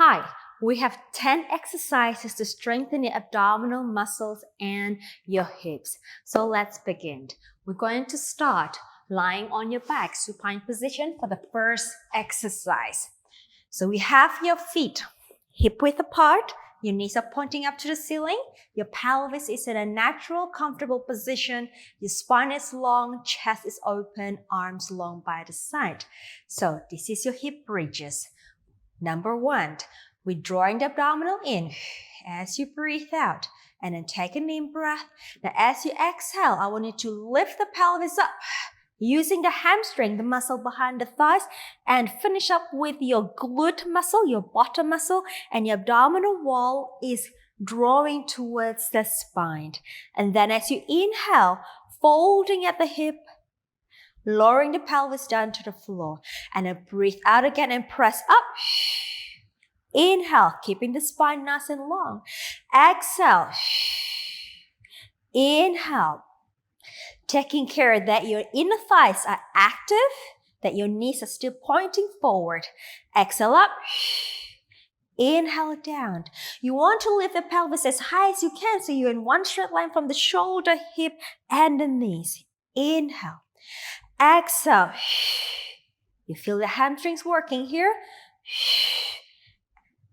Hi, we have 10 exercises to strengthen your abdominal muscles and your hips. So let's begin. We're going to start lying on your back, supine position for the first exercise. So we have your feet hip width apart, your knees are pointing up to the ceiling, your pelvis is in a natural, comfortable position, your spine is long, chest is open, arms long by the side. So this is your hip bridges. Number 1, we're drawing the abdominal in as you breathe out and then take a deep breath. Now as you exhale, I want you to lift the pelvis up using the hamstring, the muscle behind the thighs, and finish up with your glute muscle, your bottom muscle, and your abdominal wall is drawing towards the spine. And then as you inhale, folding at the hip, lowering the pelvis down to the floor, and then breathe out again and press up. Inhale, keeping the spine nice and long. Exhale. Inhale. Taking care that your inner thighs are active, that your knees are still pointing forward. Exhale up. Inhale down. You want to lift the pelvis as high as you can so you're in one straight line from the shoulder, hip, and the knees. Inhale. Exhale. You feel the hamstrings working here.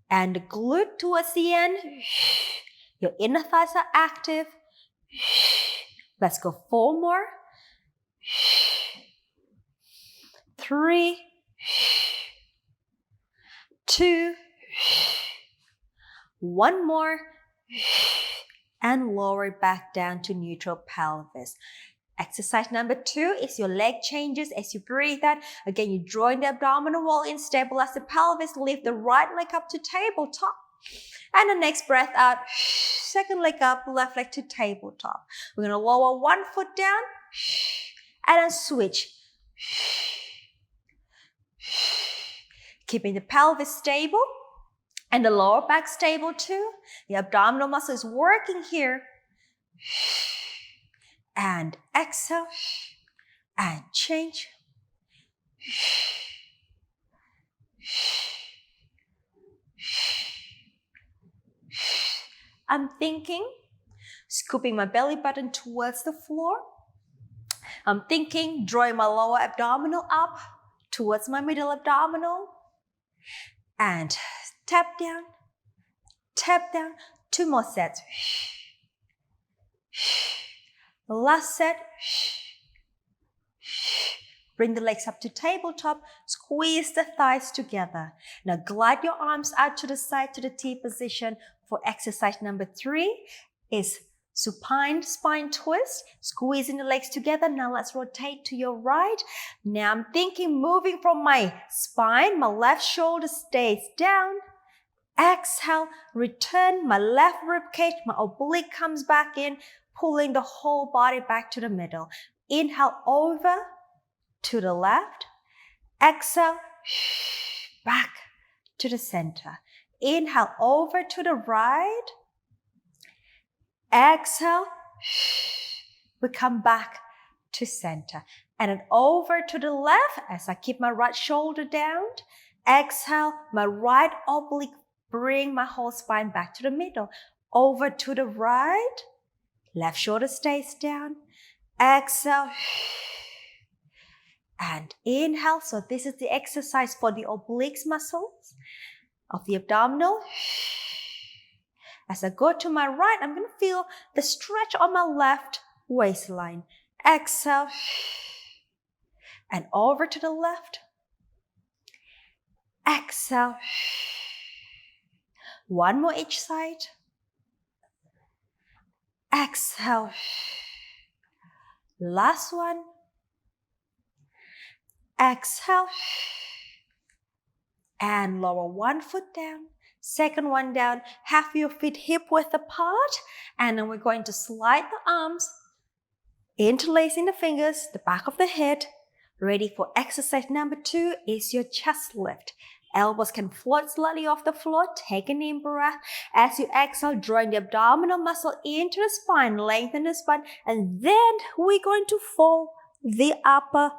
And the glute towards the end. Your inner thighs are active. Let's go 4 more. 3, 2, 1 more. And lower it back down to neutral pelvis. Exercise number 2 is your leg changes as you breathe out. Again, you're drawing the abdominal wall in, stabilize the pelvis, lift the right leg up to tabletop. And the next breath out, second leg up, left leg to tabletop. We're going to lower one foot down and then switch. Keeping the pelvis stable and the lower back stable too. The abdominal muscle is working here. And exhale and change. I'm thinking, scooping my belly button towards the floor. I'm thinking, drawing my lower abdominal up towards my middle abdominal. And tap down, 2 more sets. Last set. Bring the legs up to tabletop. Squeeze the thighs together. Now glide your arms out to the side to the T position for exercise number 3 is supine spine twist. Squeezing the legs together. Now let's rotate to your right. Now I'm thinking moving from my spine. My left shoulder stays down. Exhale, return my left rib cage. My oblique comes back in. Pulling the whole body back to the middle. Inhale over to the left. Exhale, back to the center. Inhale over to the right. Exhale, we come back to center. And then over to the left as I keep my right shoulder down. Exhale, my right oblique, bring my whole spine back to the middle. Over to the right. Left shoulder stays down. Exhale. And inhale. So this is the exercise for the obliques muscles of the abdominal. As I go to my right, I'm going to feel the stretch on my left waistline. Exhale. And over to the left. Exhale. 1 more each side. Exhale. Last one. Exhale. And lower 1 foot down. Second one down. Have your feet hip width apart. And then we're going to slide the arms, interlacing the fingers, the back of the head. Ready for exercise number 2 is your chest lift. Elbows can float slightly off the floor. Take a deep breath. As you exhale, drawing the abdominal muscle into the spine, lengthen the spine, and then we're going to fold the upper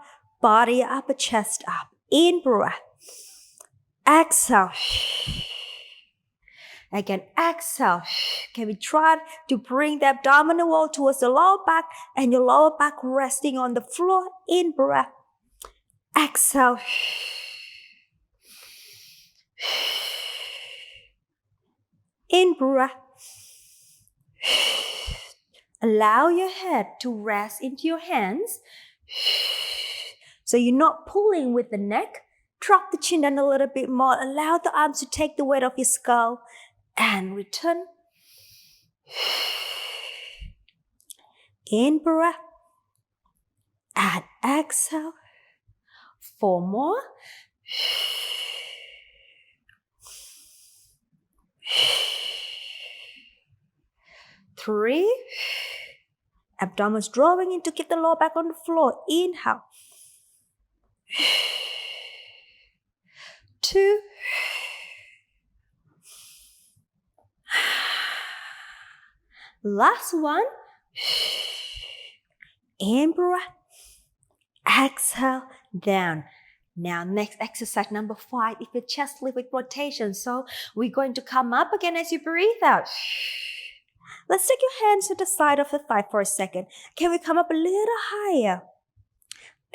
body, upper chest up. In breath. Exhale. Again, exhale. Can we try to bring the abdominal wall towards the lower back and your lower back resting on the floor? In breath. Exhale. In breath. Allow your head to rest into your hands. So you're not pulling with the neck. Drop the chin down a little bit more. Allow the arms to take the weight of your skull. And return. In breath. And exhale. 4 more. 3. Abdomen's drawing in to keep the lower back on the floor. Inhale. 2. Last one. In breath. Exhale. Down. Now, next exercise number 5 is the chest lift with rotation. So we're going to come up again as you breathe out. Let's take your hands to the side of the thigh for a second. Can we come up a little higher?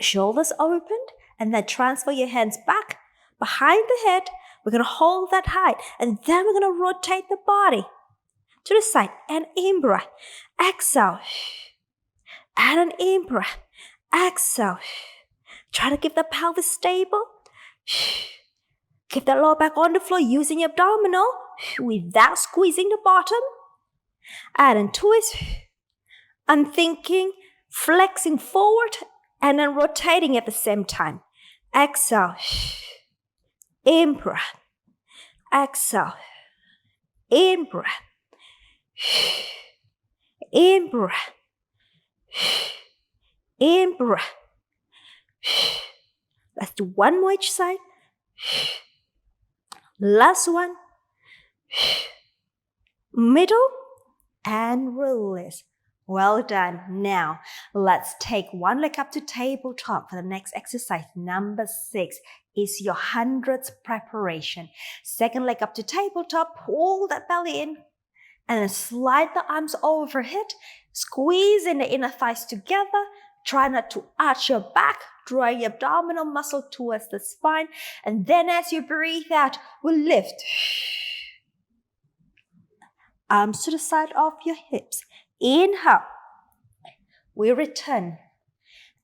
Shoulders opened, and then transfer your hands back behind the head. We're going to hold that height, and then we're going to rotate the body to the side. And in breath, exhale. And an in breath, exhale. Try to keep the pelvis stable. Keep the lower back on the floor using your abdominal without squeezing the bottom. And then twist. Unthinking, flexing forward, and then rotating at the same time. Exhale. In breath. Exhale. In breath. In breath. In breath. Let's do one more each side. Last one. Middle and release. Well done. Now, let's take one leg up to tabletop for the next exercise. Number 6 is your 100th preparation. Second leg up to tabletop, pull that belly in, and then slide the arms overhead, squeezing the inner thighs together. Try not to arch your back, draw your abdominal muscle towards the spine, and then as you breathe out, we'll lift. Arms to the side of your hips. Inhale. We return.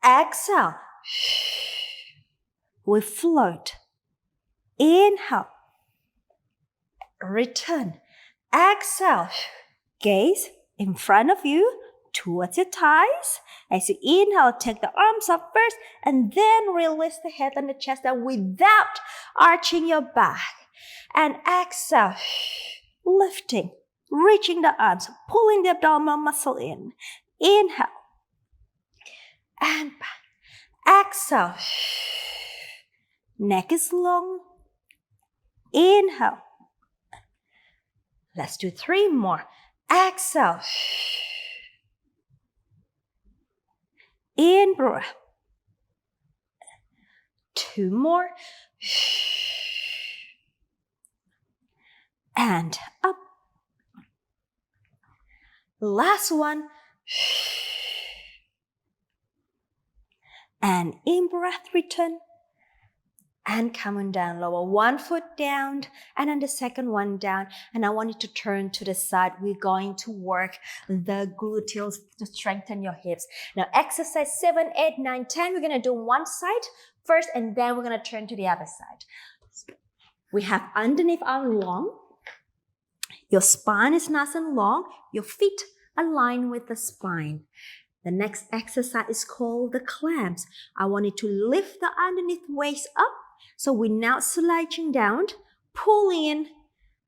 Exhale. We float. Inhale. Return. Exhale. Gaze in front of you towards your thighs. As you inhale, take the arms up first and then release the head and the chest down without arching your back. And exhale. Lifting. Reaching the arms, pulling the abdominal muscle in. Inhale. And back. Exhale. Neck is long. Inhale. Let's do 3 more. Exhale. In breath. 2 more. And up. Last one. And in breath, return. And coming down, lower one foot down and then the second one down. And I want you to turn to the side. We're going to work the gluteals to strengthen your hips. Now, exercise 7, 8, 9, 10. We're going to do one side first and then we're going to turn to the other side. We have underneath arm long. Your spine is nice and long. Your feet align with the spine. The next exercise is called the clamps. I want you to lift the underneath waist up. So we're now sliding down, pulling in.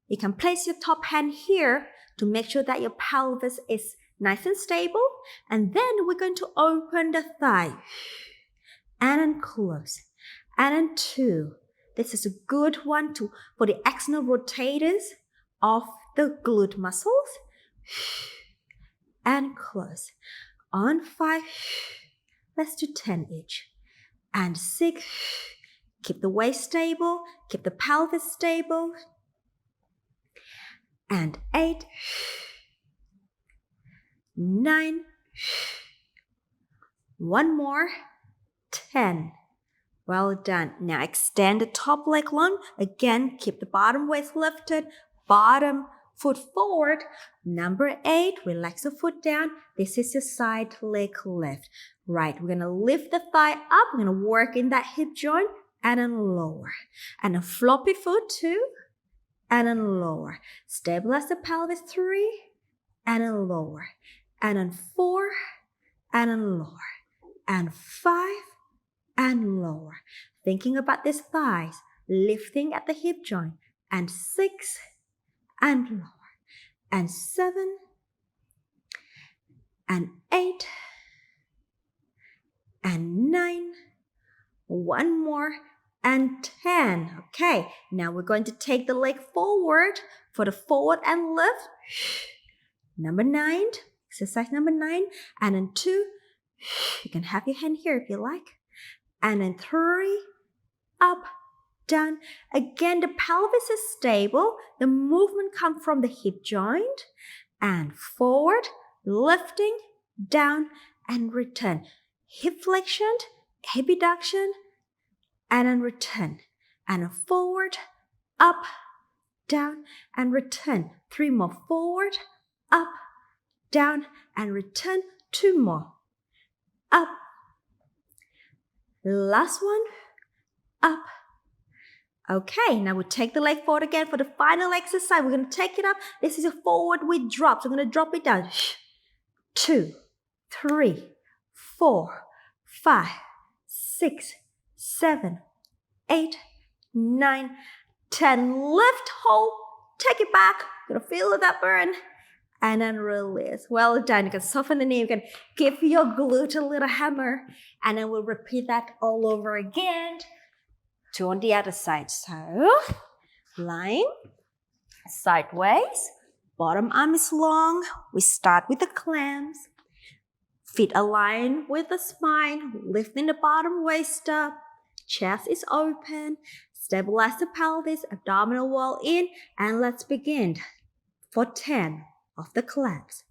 You can place your top hand here to make sure that your pelvis is nice and stable. And then we're going to open the thigh. And then close. And then 2. This is a good one for the external rotators of the glute muscles. And close. On 5, let's do 10 each. And 6, keep the waist stable, keep the pelvis stable. and 8, 9, one more, 10. Well done. Now extend the top leg long. Again, keep the bottom waist lifted, bottom foot forward. Number 8, relax the foot down. This is your side leg lift. Right, we're going to lift the thigh up. We're going to work in that hip joint and then lower. And a floppy foot 2 and then lower. Stabilize the pelvis 3 and then lower. And then 4 and then lower. And 5 and lower. Thinking about these thighs, lifting at the hip joint. And 6 and lower. And 7 and 8 and 9. One more and 10. Okay, now we're going to take the leg forward for the forward and lift. Number 9, exercise number 9. And then 2, you can have your hand here if you like. And then 3, up, down. Again, the pelvis is stable. The movement comes from the hip joint. And forward, lifting, down, and return. Hip flexion, hip abduction, and then return. And then forward, up, down, and return. 3 more. Forward, up, down, and return. 2 more. Up. Last one. Up. Okay, now we'll take the leg forward again for the final exercise. We're going to take it up. This is a forward with drop. So I'm going to drop it down. 2, 3, 4, 5, 6, 7, 8, 9, 10. Lift, hold, take it back. You're going to feel that burn. And then release. Well done. You can soften the knee. You can give your glute a little hammer. And then we'll repeat that all over again. 2 on the other side. So, lying sideways. Bottom arm is long. We start with the clams. Feet aligned with the spine. Lifting the bottom waist up. Chest is open. Stabilize the pelvis. Abdominal wall in. And let's begin for 10 of the claps.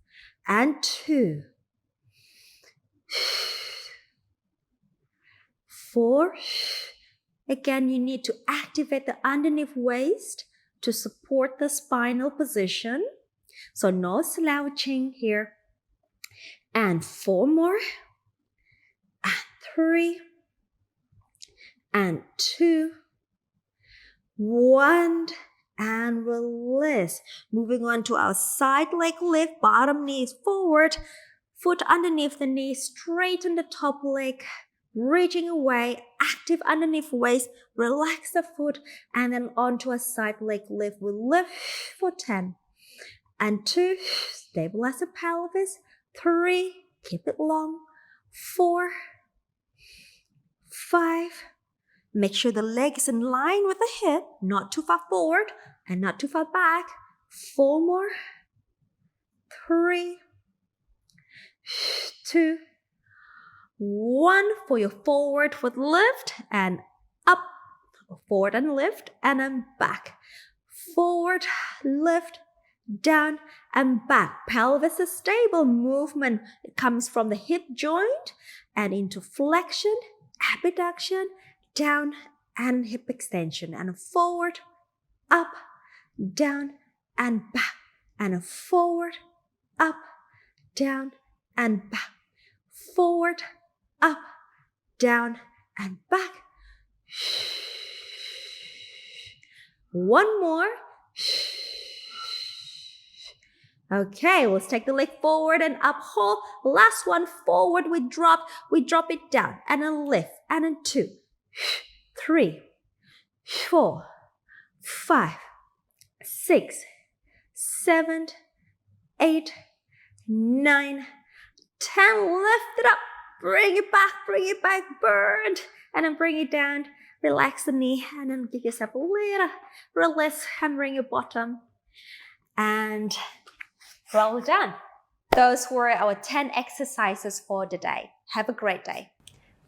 And 2. 4. Again, you need to activate the underneath waist to support the spinal position. So no slouching here. And 4 more. And 3. And 2. 1. And release. Moving on to our side leg lift. Bottom knee is forward. Foot underneath the knee. Straighten the top leg. Reaching away, active underneath waist, relax the foot, and then onto a side leg lift. We'll lift for 10. And 2, stabilize the pelvis. 3, keep it long. 4, 5, make sure the leg is in line with the hip, not too far forward and not too far back. 4 more. 3, 2, 1 for your forward foot lift and up, forward and lift, and then back. Forward, lift, down, and back. Pelvis is stable. Movement comes from the hip joint and into flexion, abduction, down, and hip extension. And forward, up, down, and back. And forward, up, down, and back. Forward, up, down, and back. 1 more. Okay, let's take the leg forward and up, hold. Last one, forward, we drop it down, and then lift, and then 2, 3, 4, 5, 6, 7, 8, 9, 10. Lift it up. Bring it back, burn. And then bring it down. Relax the knee and then give yourself a little release, hammering your bottom. And well done. Those were our 10 exercises for the day. Have a great day.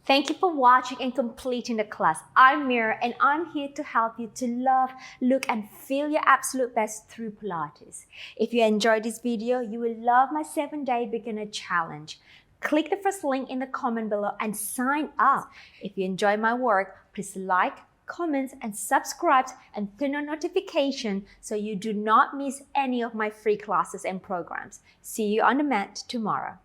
Thank you for watching and completing the class. I'm Mira and I'm here to help you to love, look and feel your absolute best through Pilates. If you enjoyed this video, you will love my 7-day beginner challenge. Click the first link in the comment below and sign up. If you enjoy my work, please like, comment and subscribe and turn on notification so you do not miss any of my free classes and programs. See you on the mat tomorrow.